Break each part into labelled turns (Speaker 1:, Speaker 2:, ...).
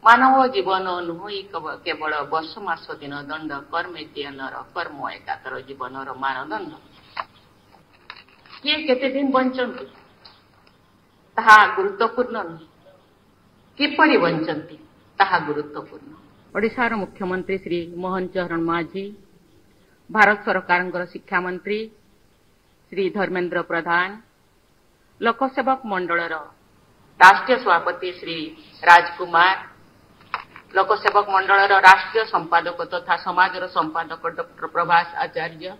Speaker 1: मानव जीवन नुह केवल वर्ष मास दिन दंड कर्मेद्यनर कर्म एकातर जीवनर मानदंड किए केते दिन बंचंती ताहा गुरुत्वपूर्ण नुहे किपरि बंचंती ताहा गुरुत्वपूर्ण। ओडिशार मुख्यमंत्री श्री मोहन चरण माझी, भारत सरकार शिक्षा मंत्री श्री धर्मेंद्र प्रधान, लोकसेवक मंडलर राष्ट्रीय सभापति श्री राजकुमार, लोकसेवक मंडलर राष्ट्रीय संपादक तथा समाजर संपादक डॉक्टर प्रभास आचार्य,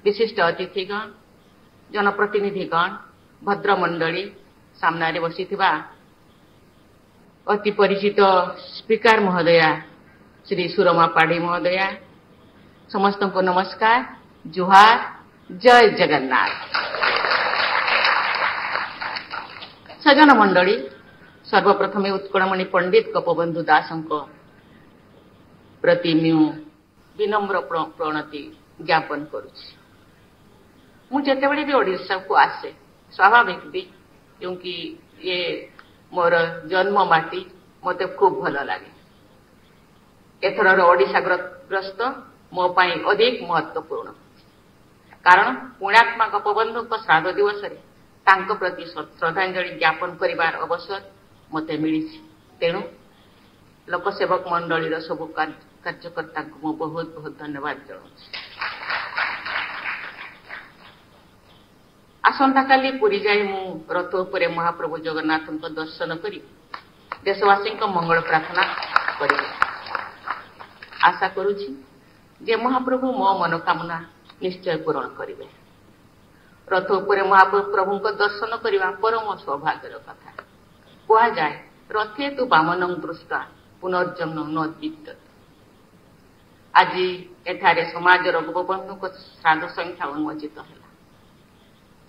Speaker 1: विशिष्ट अतिथिगण, जनप्रतिनिधिगण, भद्रमंडली, सामने बसीथिबा अति परिचित स्पीकर महोदया श्री सुरमा पाढ़ी महोदया, समस्त को नमस्कार, जुहार, जय जगन्नाथ। सजन मंडली, सर्वप्रथमे उत्कलमणि पंडित गोपबंधु दास प्रति विनम्र प्रणति ज्ञापन करुछि। मु जेतेबेले भी ओडिशा को आसे स्वाभाविक भी, क्योंकि ये मोर जन्म माटी मते खूब भल लगे। एथरर ओडिशा ग्रस्त मो पाई अधिक महत्वपूर्ण, कारण पुण्यात्मा गोपबंधु श्राद्ध दिवस तांको प्रति श्रद्धांजलि ज्ञापन करिवार अवसर मते मिलिछि। तेणु लोकसेवक मंडलीर सबु कार्यकर्ता को मो बहुत बहुत धन्यवाद जणाउछि। आसंता काली पुरी जाई मु रथ उपरे महाप्रभु जगन्नाथ दर्शन करी देशवासी मंगल प्रार्थना करी आशा करुछि जे महाप्रभु मो मनोकामना निश्चय पूरण करिवे। रथ उपरे महाप्रभु दर्शन करने परम सौभाग्यर कथा। कह जाए रथे तु वामनं दृष्टा पुनर्जन्म न विद्यते। आज एठारे समाजर गोपबंधु श्राद्ध संख्या उन्मोचित है।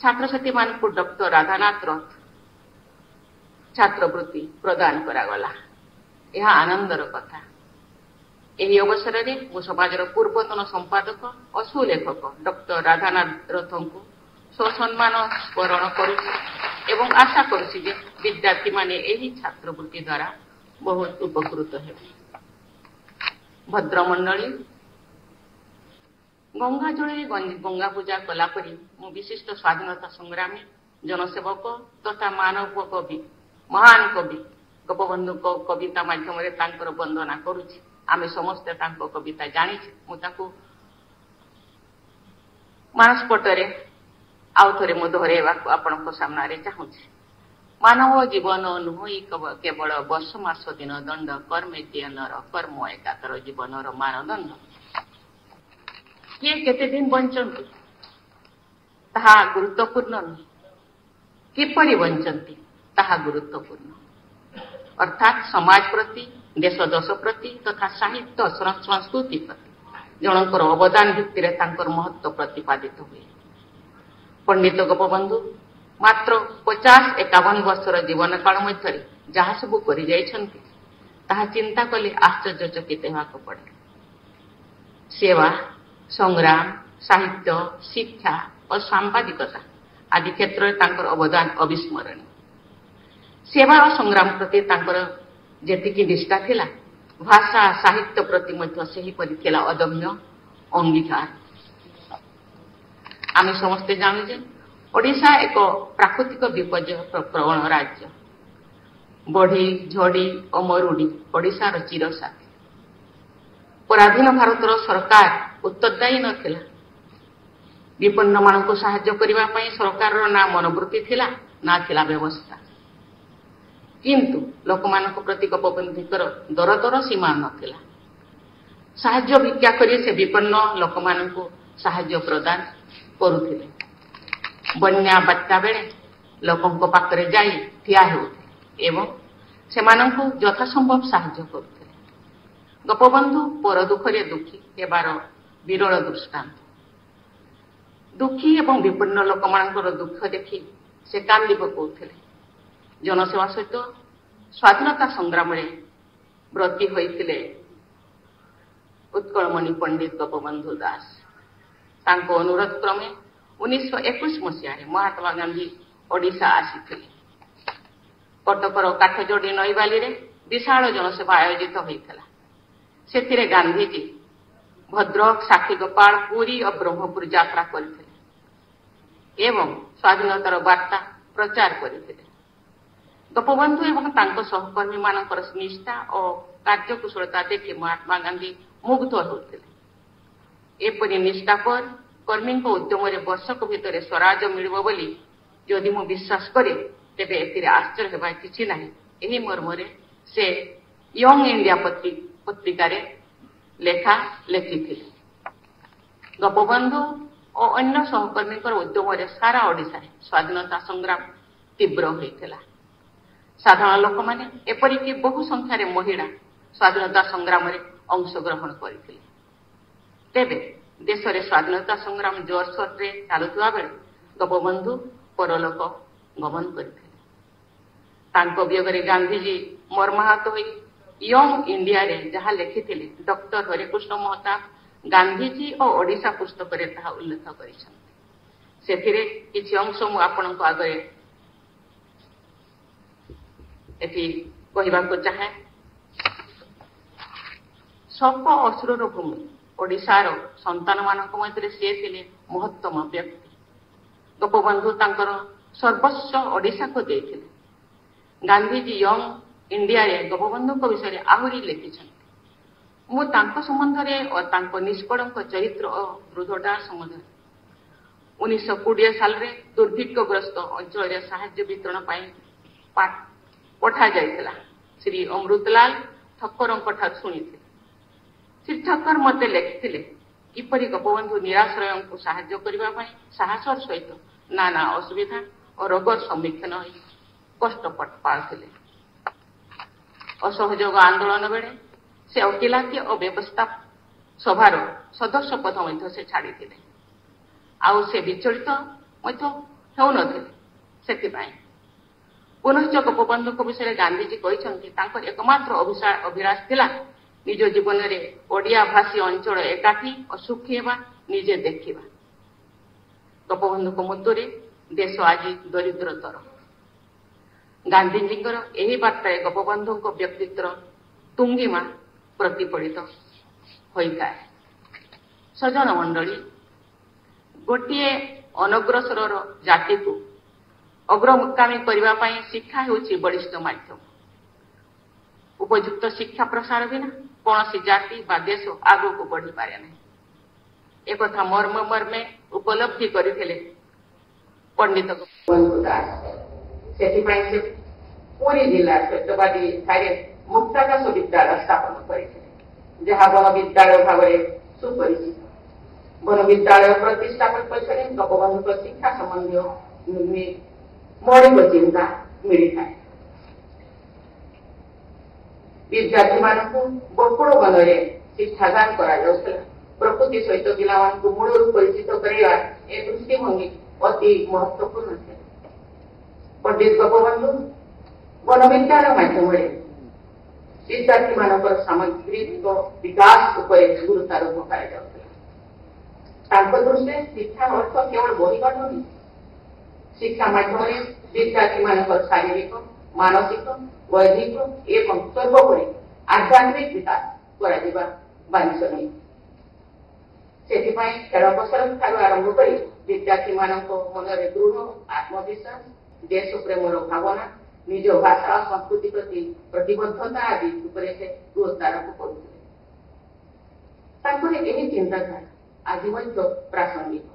Speaker 1: छात्रछात्री मान डॉक्टर राधानाथ रथ छात्रवृत्ति प्रदान करागला। यह आनंदर कथा। यही अवसर में मु समाजर पूर्वतन संपादक और सुलेखक डॉक्टर राधानाथ रथ को स्वसम्मान स्मरण करुछि एवं आशा करुछि जे विद्यार्थी माने यही छात्रवृत्ति द्वारा बहुत उपकृत हेबे। भद्रमंडली, गंगा जल गंगा पूजा कलापरी मु विशिष्ट स्वाधीनता संग्रामी जनसेवक तथा मानव कवि महान कवि गोपबंधु कविता माध्यम तांकर वंदना करुछि। आमे समस्ते तांको कविता जानिछि। मु ताकू मानसपटरे आउ थरे मु दोहरेबाकू आपणको सामने चाहूछि। मानव जीवन नुह केवल वर्ष मास दिन दंड कर्मेद्यनर कर्म एकातर जीवनर मानदंड किए केते दिन बंचंती ताहा गुरुत्वपूर्ण नुहे किपरि बंचंती ताहा गुरुत्वपूर्ण। अर्थात समाज प्रति, देश दश प्रति तथा साहित्य संस्कृति प्रति जनकर अवदान भित्ति तांकर महत्व प्रतिपादित हुए। पंडित गोपबंधु मात्र 50-51 वर्षर जीवन काल मध्य जहाँ सबू करि जाइछन्ति ताहा चिंता कले आश्चर्यचकित हेबाक पड़े। सेवा, संग्राम, साहित्य, शिक्षा और सांबादिकता आदि क्षेत्र में तांकर अवदान अविस्मरणीय। सेवा और संग्राम प्रति तांकर जेतिकी निष्ठा थिला, भाषा साहित्य प्रति मध्य सेहीपरि थिला अदम्य अंगीकार। आमे समस्ते जानु जे ओडिशा एक प्राकृतिक विपर्यय प्रवण राज्य। बढ़ी, झड़ी और मरुड़ी ओडिशार चिरसाथी। पराधीन भारतर सरकार उत्तरदायी नथिला। विपन्न मानक साहाय्य करिबा पई सरकार ना मनोवृत्ति थिला ना थिला व्यवस्था। किंतु लोकमानक प्रति गोपबंधुकर दरदर सीमा नथिला। साहाय्य भिक्षा करी से विपन्न लोकमानक साहाय्य प्रदान करुथिले। बन्या बात्या बेले लोकंक पाखरे जाई ठिया हेउथिले एवं सेमानंकु यथासंभव साहाय्य करुथिले। गोपबंधु पर दुखरे दुखी हेबार विरल दृष्टांत। दुखी एवं विपन्न लोकमानंकर दुख देखि से कांदी पकाउथिले। जनसेवा सहित स्वाधीनता संग्राम ब्रती होइथिले उत्कलमणि पंडित गोपबंधु दास। तांको अनुरोध क्रमे 1921 मसीह महात्मा गांधी ओडिशा आसीथिले। कटकर काठजोड़ी नईबाली विशाल जनसभा आयोजित होता से गांधीजी भद्रक साक्षीगोपाल पुरी और ब्रह्मपुर यात्रा करते एवं स्वाधीनतार वार्ता प्रचार करते गोपबंधु एवं सहकर्मी मानकर निष्ठा और कार्यकुशलता देखि महात्मा गांधी मुग्ध होते एपरी निष्ठापर कर्मी उद्यम वर्षक भितर स्वराज मिलिब बोली जदि मु विश्वास करे तेबे एथिरे आश्चर्य हेबा किछि नाही। एही मर्मरे से यंग इंडिया पत्रिकार लेखा लेखिथिले। गोपबंधु और अन्य सहकर्मी उद्यम सारा ओडिशा स्वाधीनता संग्राम तीव्र होइथिला। साधारण लोक माने एपरिक बहु संख्यार महिला स्वाधीनता संग्राम में अंशग्रहण करथिले। तेबे देश में स्वाधीनता संग्राम जोरसोर रे चलुवा बेले गोपबंधु परलोक गमन करथिले। तांको वियोगरे गांधीजी मर्माहत होई यंग इंडिया रे जहाँ लिखिथिले डॉक्टर हरिकृष्ण महताब गांधीजी और ओडिशा पुस्तक रे ताहा उल्लेख करिसथि। सेथिरे किछि अंश मु आपनक आगे एथि कहिबाको चाहे। सप अश्रुर भूमि ओडिशार संतान मानक मध्य सी थे महत्तम व्यक्ति। गोपबंधु तांकर सर्वस्व ओडिशा को देथिले। गांधीजी यंग इंडिया रे गोपबंधु विषय आहरी लिखिछन्ति। मु तांको संबंध रे और तांको निष्कलंक चरित्र और दृढ़ता संबंध 1920 साल रे दुर्भिक्षग्रस्त अंचल रे साहाय्य वितरण पाई पठा जाइथिला। श्री अमृतलाल ठक्करଙ୍କ ठाରୁ ଶୁଣିଥିଲେ। ଶ୍ରୀ ଠକ୍କର ମୋତେ ଲେଖିଥିଲେ କିପରି ଗୋପବନ୍ଧୁ ନିରାଶ୍ରୟଙ୍କୁ ସାହାଯ୍ୟ କରିବା ପାଇଁ ସାହସର ସହିତ ନାନା ଅସୁବିଧା ଓ ରୋଗର ସମ୍ମୁଖୀନ ହୋଇ କଷ୍ଟ ପାଉଥିଲେ। ଅସହଯୋଗ ଆନ୍ଦୋଳନ ବେଳେ ସେ ଓକିଲାତି ଓ ବ୍ୟବସ୍ଥା ସଭାର ସଦସ୍ୟ ପଦ ମଧ୍ୟ ସେ ଛାଡ଼ିଥିଲେ। ଆଉ ସେ ବିଚଳିତ ମଧ୍ୟ ହେଉନଥିଲେ। ସେଥିପାଇଁ पुनश्च गोपबंधु विषय गांधीजी कहते एकमात्र अभिलाष थिला निज जीवन में ओडिया भाषी अंचल एकाठी और सुखी हेबा निजे देखिबा। गोपबंधु मृत्यु देश आज दरिद्रतर। गांधीजी यही बार्ता गोपबंधु व्यक्तित्व तुंगिमा प्रतिफलित होता है। सजन मंडली गोटे अनग्रसर जाति को अग्रमुकामी करने शिक्षा होउछि बलिष्ठ माध्यम। उपयुक्त शिक्षा प्रसार बिना कौन जाति बा देश आगु को बढ़ी पारे नहीं। एक मर्म मर्मे उपलब्धि करथिले पंडित गोपबंधु दास। सेथिपाई से पुरी जिला सत्यवादी ठारे मुक्ताकाश विद्यालय स्थापन करथिले जहाँ वन विद्यालय भाव में सुपरिचित। वन विद्यालय प्रतिष्ठापन पछरे गोपबंधु शिक्षा संबंधी मौलिक चिंता मिलता है। विद्यार्थी मानक गोकुल वन में शिक्षादान करा प्रकृति सहित पिला मूल परिचित करवा ए दृष्टिभंगी अति महत्वपूर्ण है। पंडित गोपबंधु वन विद्यालय माध्यम विद्यार्थी मानक सामग्रिक विकास उपर गुरुत्वारोप कर दृष्टि शिक्षा अर्थ केवल बहिपाठ नहीं। शिक्षा माध्यम विद्यार्थी मानक शारीरिक मानसिक बौद्धिक एवं सर्वोपरि आध्यात्मिक विकास करा बांछनीय। सेथिपाई खेल कसरत ठारू आरंभ कर विद्यार्थी मानक मन में दृढ़ आत्मविश्वास देश प्रेमर भावना निज भाषा और संस्कृति प्रति प्रतिबद्धता आदि से गुरुत्वारोप करुले। चिंताधारा आज प्रासंगिक।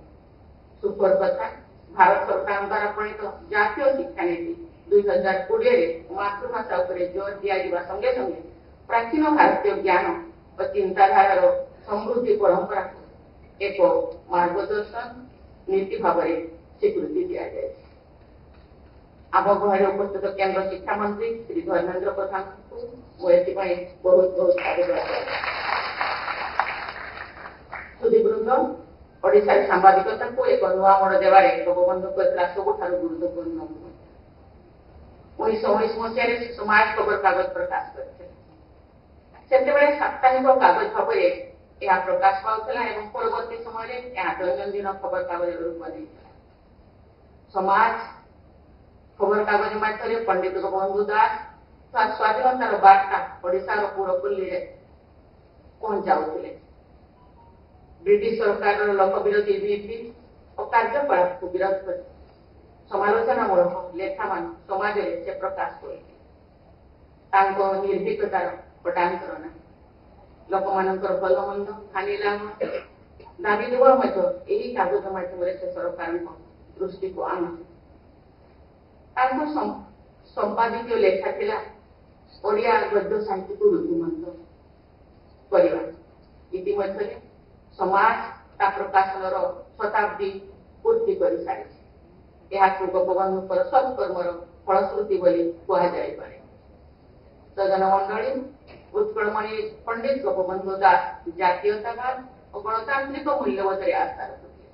Speaker 1: सुपर कथा भारत सरकार द्वारा प्रणीत जातीय शिक्षा नीति 2020 मातृभाषा उपर जोर दिया संगे संगे प्राचीन भारतीय ज्ञान और चिंताधारार समृद्धि परंपरा एक मार्गदर्शन नीति भाव में स्वीकृति दि जाए। आम गृह उपस्थित केंद्र शिक्षा मंत्री श्री धर्मेंद्र प्रधान को बहुत बहुत धन्यवाद। सुधीवृंद ओडिशा सांबादिकता को एक नुआ मोड़ देवारे गोपबंधु सबुठ गुरुत्वपूर्ण 1919 मसीह समाज खबर कागज प्रकाश करते साप्ताहिक कागज भाव में यह प्रकाश पाला और परवर्ती समय दैनंदिन खबर कागज रूप नहीं। समाज खबर कागज माध्यम पंडित गोपबंधु दास ସ୍ୱାଧୀନତାର ବାର୍ତ୍ତା ଓଡ଼ିଶାର ପୁରପଲ୍ଲୀରେ ପହଞ୍ଚାଉଥିଲେ। ବ୍ରିଟିଶ ସରକାରର ଲୋକବିରୋଧୀ ନୀତି ଓ କାର୍ଯ୍ୟକଳାପକୁ ବିରୋଧ କରି ସମାଲୋଚନାମୂଳକ ଲେଖାମାନ ସମାଜରେ ସେ ପ୍ରକାଶ କରିଥିଲେ। ତାଙ୍କ ନିର୍ଭୀକତାର ପଟାନ୍ତର ନାହିଁ। ଲୋକମାନଙ୍କର ଭଲ ମନ୍ଦ ହାନି ଲାଭ ଦାବି ଦେବା ମଧ୍ୟ ଏହି କାଗଜ ମାଧ୍ୟମରେ ସେ ସରକାରଙ୍କ ଦୃଷ୍ଟିକୁ ଆଣୁଥିଲେ। ତାଙ୍କ ସମ୍ପାଦିତ ଲେଖା ଥିଲା ଓଡ଼ିଆ ଗଦ୍ୟ ସାହିତ୍ୟକୁ ରୁଦ୍ଧିମନ୍ତ କରିବା। ଇତିମଧ୍ୟରେ ସମାଜ ତା ପ୍ରକାଶନର ଶତାବ୍ଦୀ ପୂର୍ତ୍ତି କରିସାରିଛି। ଏହାକୁ ଗୋପବନ୍ଧୁଙ୍କର ସତ୍କର୍ମର ଫଳଶ୍ରୁତି ବୋଲି କୁହାଯାଇପାରେ। ସଜନ ମଣ୍ଡଳୀ, ଉତ୍କଳମଣି ପଣ୍ଡିତ ଗୋପବନ୍ଧୁ ଦାସ ଜାତୀୟତାବାଦ ଓ ଗଣତାନ୍ତ୍ରିକ ମୂଲ୍ୟବୋଧରେ ଆସ୍ଥା ରଖୁଥିଲେ।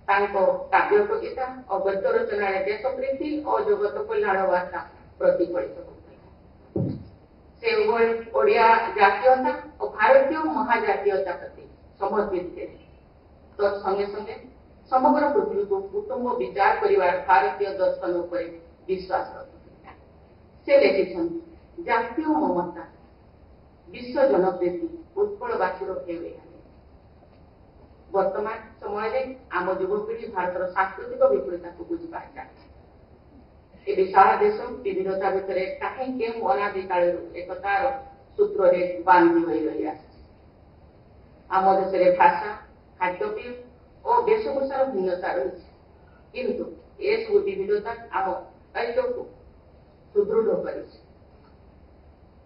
Speaker 1: ତାଙ୍କ କାବ୍ୟ କବିତା ଓ ଗଦ୍ୟ ରଚନାରେ ଦେଶପ୍ରୀତି ଓ ଜଗତ କଲ୍ୟାଣ ବାର୍ତ୍ତା ପ୍ରତିଫଳିତ ହୋଇଥିଲା। ସେ ଉଭୟ ଓଡ଼ିଆ ଜାତୀୟତା ଓ ଭାରତୀୟ ମହାଜାତୀୟତା ପ୍ରତି ସମର୍ପିତ ଥିଲେ। ତତ୍ସଙ୍ଗେ ସଙ୍ଗେ ସମଗ୍ର ପୃଥିବୀକୁ କୁଟୁମ୍ବ ବିଚାର କରିବାର ଭାରତୀୟ ଦର୍ଶନ ଉପରେ ବିଶ୍ୱାସ ରଖୁଥିଲେ। ସେ ଲେଖିଛନ୍ତି, ଜାତୀୟ ମମତା, ବିଶ୍ୱ ଜନପ୍ରୀତି ଉତ୍କଳବାସୀର ହେଉ। ବର୍ତ୍ତମାନ ସମୟରେ ଆମ ଯୁବପିଢ଼ି ଭାରତର ସାଂସ୍କୃତିକ ବିପରୀତକୁ ବୁଝିପାରିଛନ୍ତି। ଏ ବିଶାଳ ଦେଶ ବିବିଧତା ଭିତରେ କାହିଁ କେଉଁ ଅନାଦି କାଳରୁ ଏକତାର ସୂତ୍ରରେ ବାନ୍ଧି ହୋଇ ରହି ଆସିଛି। ଆମ ଦେଶରେ ଭାଷା, ଖାଦ୍ୟପେୟ ଓ ବେଶଭୂଷାର ଭିନ୍ନତା ରହିଛି, କିନ୍ତୁ ଏସବୁ ବିବିଧତା ଆମ ଐକ୍ୟକୁ ସୁଦୃଢ଼ କରିଛି।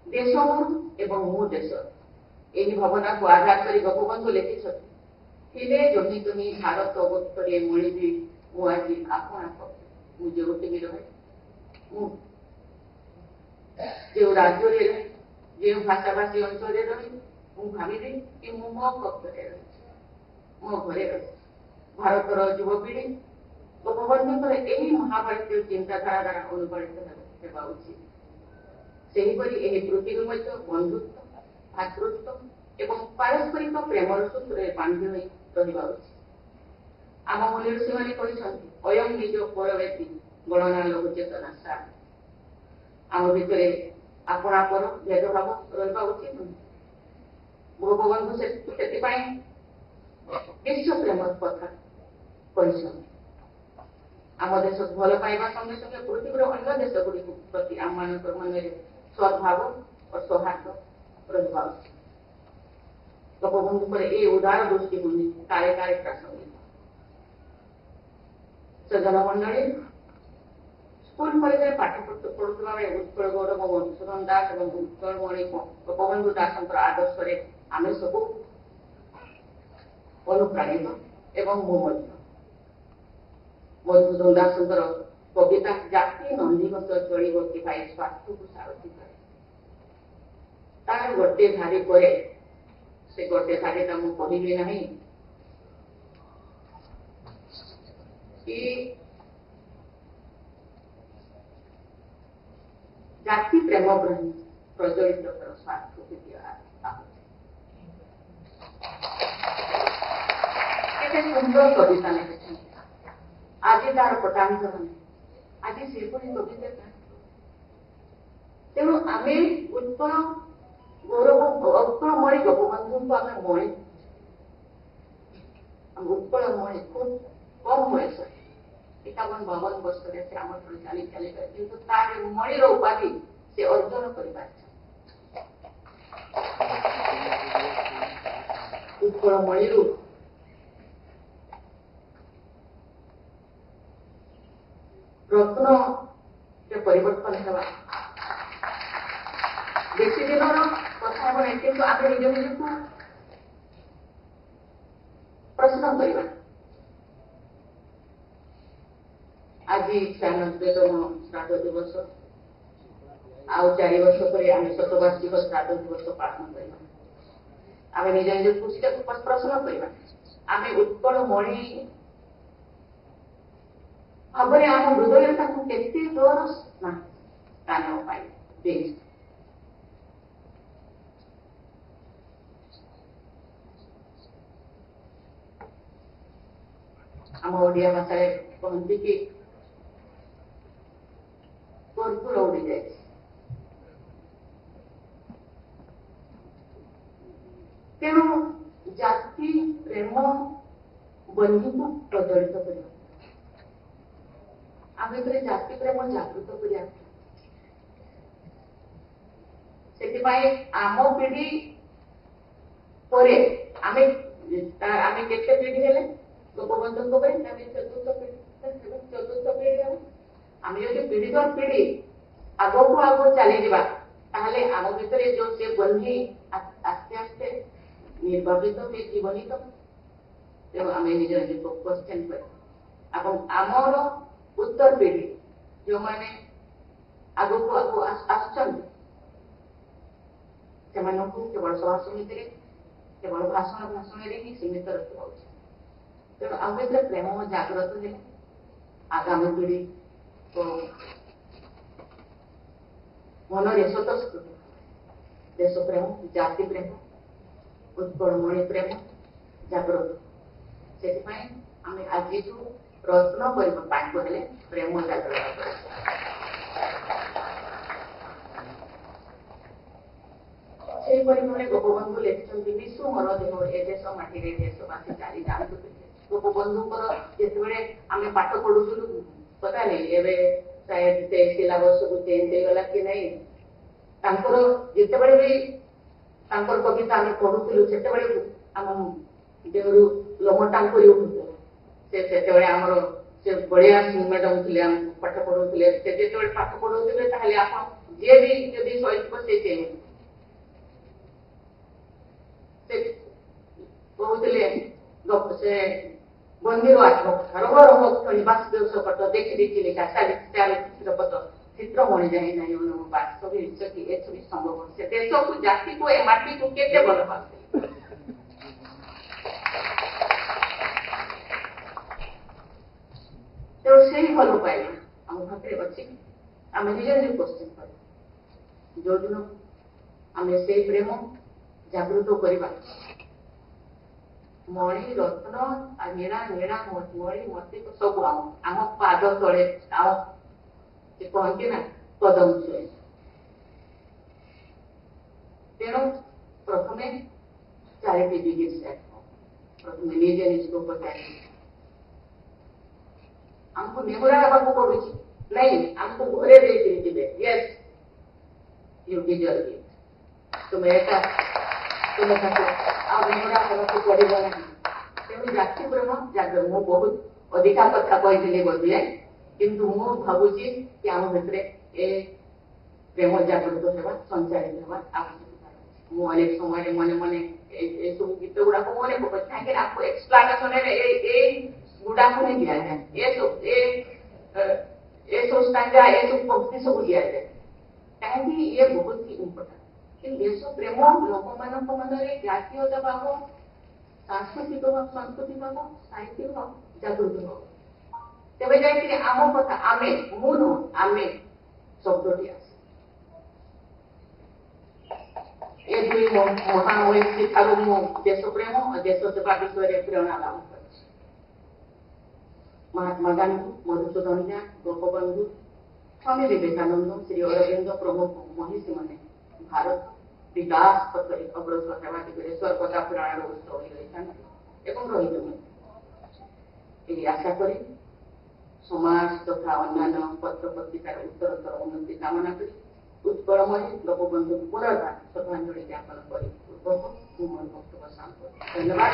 Speaker 1: ଦେଶ ମୋର ଏବଂ ମୁଁ ଦେଶର, ଏହି ଭାବନାକୁ ଆଧାର କରି ଗୋପବନ୍ଧୁ ଲେଖିଛନ୍ତି, ଥିଲେ ଜହି ଜହି ଭାରତ ବକ୍ଷରେ ମଳିବି ମୁଁ ଆଜି ଆପଣା ପକ୍ଷେ। ମୁଁ ଯେଉଁଠି ବି ରହେ, ମୁଁ ଯେଉଁ ରାଜ୍ୟରେ ରହେ, ଯେଉଁ ଭାଷାଭାଷୀ ଅଞ୍ଚଳରେ ରହେ, ମୁଁ ଭାବିବି କି ମୁଁ ମୋ ପକ୍ଷରେ ରହିଛି, ମୋ ଘରେ ରହିଛି। ଭାରତର ଯୁବପିଢ଼ି ଗୋପବନ୍ଧୁଙ୍କର ଏହି ମହାଭାରତୀୟ ଚିନ୍ତାଧାରା ଦ୍ୱାରା ଅନୁପ୍ରାଣିତ ହେବା ଉଚିତ। ସେହିପରି ଏହି ପୃଥିବୀ ମଧ୍ୟ ବନ୍ଧୁତ୍ୱ, ଭାତୃତ୍ୱ ଏବଂ ପାରସ୍ପରିକ ପ୍ରେମର ସୂତ୍ରରେ ବାନ୍ଧି ହୋଇ ରହିବା ଉଚିତ। ଆମ ମୂଲ୍ୟ ସେମାନେ କହିଛନ୍ତି, ଅୟଂ ନିଜ ପରବେତି ଗଣନା ଲଘୁ ଚେତନା ସାର। ଆମ ଭିତରେ ଆପଣା ପର ଭେଦଭାବ ରହିବା ଉଚିତ ନୁହେଁ। ଗୋପବନ୍ଧୁ ସେଥିପାଇଁ ବିଶ୍ୱ ପ୍ରେମ କଥା କହିଛନ୍ତି। ଆମ ଦେଶକୁ ଭଲ ପାଇବା ସଙ୍ଗେ ସଙ୍ଗେ ପୃଥିବୀର ଅନ୍ୟ ଦେଶଗୁଡ଼ିକୁ ପ୍ରତି ଆମମାନଙ୍କର ମନରେ ସଦ୍ଭାବ ଓ ସୌହାର୍ଦ୍ଦ୍ୟ ରହିବା ଉଚିତ। ଗୋପବନ୍ଧୁଙ୍କର ଏହି ଉଦାର ଦୃଷ୍ଟିଭଙ୍ଗୀ କାଳେ କାଳେ ପ୍ରାସଙ୍ଗିକ। ସଜନ ମଣ୍ଡଳୀ, ସ୍କୁଲ କଲେଜରେ ପାଠ ପଢୁଥିବା ବେଳେ ଉତ୍କଳ ଗୌରବ ମଧୁସୂଦନ ଦାସ ଏବଂ ଉତ୍କଳମଣି ଗୋପବନ୍ଧୁ ଦାସଙ୍କର ଆଦର୍ଶରେ ଆମେ ସବୁ ଅନୁପ୍ରାଣିତ ଏବଂ ମୁଁ ମଧ୍ୟ। ମଧୁସୂଦନ ଦାସଙ୍କର କବିତା ଜାତି ନନ୍ଦିଘୋଷ ଚଳିବ କି ଭାଇ ସ୍ୱାର୍ଥକୁ ସାରଥି କରେ। ତାର ଗୋଟେ ଧାରି ପରେ ସେ ଗୋଟେ ଧାରିଟା ମୁଁ କହିବି ନାହିଁ କି ଜାତି ପ୍ରେମ ପ୍ରଜ୍ୱଳିତ କର ସ୍ୱାର୍ଥକୁ ଦିଅ। କେତେ ସୁନ୍ଦର କବିତା ଲେଖିଛନ୍ତି। ଆଜି ତାର ପଟାନ୍ତର ନାହିଁ। ଆଜି ସେପରି କବିତା ନାହିଁ। ତେଣୁ ଆମେ ଉତ୍କଳ ଗୌରବ ଉତ୍କଳମଣି ଗୋପବନ୍ଧୁଙ୍କୁ ଆମେ ମଣି, ଉତ୍କଳ ମଣି ଖୁବ୍ କମ୍ ବୟସରେ 51-52 ବର୍ଷରେ ସେ ଆମ ଠାରୁ ଚାଲି ଚାଲିବେ, କିନ୍ତୁ ତାର ମଣିର ଉପାଧି ସେ ଅର୍ଜନ କରିପାରିଛନ୍ତି। ଉତ୍କଳ ମଣିରୁ ରତ୍ନରେ ପରିବର୍ତ୍ତନ ହେବା ବେଶୀ ଦିନର କଥା ହେବ ନାହିଁ, କିନ୍ତୁ ଆମେ ନିଜ ନିଜକୁ ପ୍ରଶ୍ନ କରିବା। ଆଜି 96ତମ ଶ୍ରାଦ୍ଧ ଦିବସ, ଆଉ 4 ବର୍ଷ ପରେ ଆମେ ଶତବାର୍ଷିକ ଶ୍ରାଦ୍ଧ ଦିବସ ପାଳନ କରିବା। ଆମେ ନିଜ ନିଜକୁ ପ୍ରଶ୍ନ କରିବା, ଆମେ ଉତ୍କଳମଣି ଭାବରେ ଆମ ହୃଦୟରେ ତାକୁ କେତେ ଦୂର ସ୍ଥାନ ପାଇ ଦେଇଛୁ। ଆମ ଓଡ଼ିଆ ଭାଷାରେ କହନ୍ତି କି କର୍ପୂର ଉଡ଼ି ଯାଇଛି, तेणु जाति प्रेम बंधु को प्रज्वलित कर आम भीतर जाति प्रेम जागृत करिया आम पीढ़ी पर आमे केते पीढ़ी हेले गोपबंधु चतुर्थ पीढ़ी आम जो पीढ़ी दर पीढ़ी आग को आग चली आम भीतर जो से बंधी आस्ते आस्ते निर्वापित जीवनी तो तेणु आम निज निज को क्वेश्चन कर आमर उत्तर पीढ़ी जो मैंने आग को आस केवल सभा समिति केवल भाषण ही सीमित रखा तेणु आम भीतर प्रेम जागृत है आगामी पीढ़ी को मन स्वतः देश प्रेम जाति प्रेम उत्कलमणि प्रेम जागृत से आम आज प्रयत्न कर प्रेम जागृत गोपबंधु लिखिं विश्व मोर देह ए देश माटी देशवासी चारि जातु गोपबंधुर जिते आम पाठ पढ़ुलु पता नहीं शायद सिलेबस को चेंज होगा कि नहीं जिते भी कविता आम पढ़ुलु से आम जो लोम टांकुरी उठुला से आमर से बढ़िया मैडम थे पाठ पढ़ुले जो पाठ पढ़ुले जी भी जदि सही से कहते बंदी बासुदेव देखी देखी लिखा चित्रपट चित्र मणि जाए ना संभव से देश को जाति को ए माटी को केते भल पाते तो से ही भल पाइला आम पाखे अच्छी आम निज निज क्वेश्चन कर जो दिन आम से प्रेम जागृत करवा मणि रत्न नीरा नीरा मणि मती सब आम पाद तले कहती ना कदम छुए तेणु प्रथम चारिटी डिग्री प्रथम निजे निज को पचार आमको निमुरा हवा पड़ू नहीं आमको घरे दे यस यू डिजर्व इट तुम्हें एका तुम्हें निमुरा हवा पड़ो ना तेणु जाति प्रेम जागर मु बहुत अधिका कथा कही बोधे किंतु मु भावुची कि आम भीतर ए प्रेम जागृत होगा संचारित होगा आवश्यकता मु अनेक समय मन मन सब गीत गुड़ा मन पकड़ कहीं आपको एक्सप्लानेशन गुड़ा को नहीं दिया जाए ये सब स्टांजा ये सब पंक्ति सब दिया जाए कहीं ये बहुत ही इम्पोर्टाट कि देश प्रेम लोक मान मन जातीय भाव सांस्कृतिक भाव संस्कृति भाव साहित्य भाव जागृत भाव तेज जाए आम कथा आमे मुन आमे शब्दी आस ये दुई महामहिषी ठार मु देश प्रेम और देश सेवा विषय प्रेरणा लाभ कर महात्मा गांधी मधुसूदन झा गोपबंधु स्वामी विवेकानंद श्री अरविंद प्रमुख महिषी मैंने भारत विकास पथ अग्रसर होगा दिगरे सर्वदा प्रेरणार उत्स रही रही आशा करी समाज तथा अन्य पत्र पत्रिकार उत्तरोत्तर उन्नति कामना कर उत्कलमणि गोपबंधु पुनर्बार श्रद्धांजलि ज्ञापन कर धन्यवाद।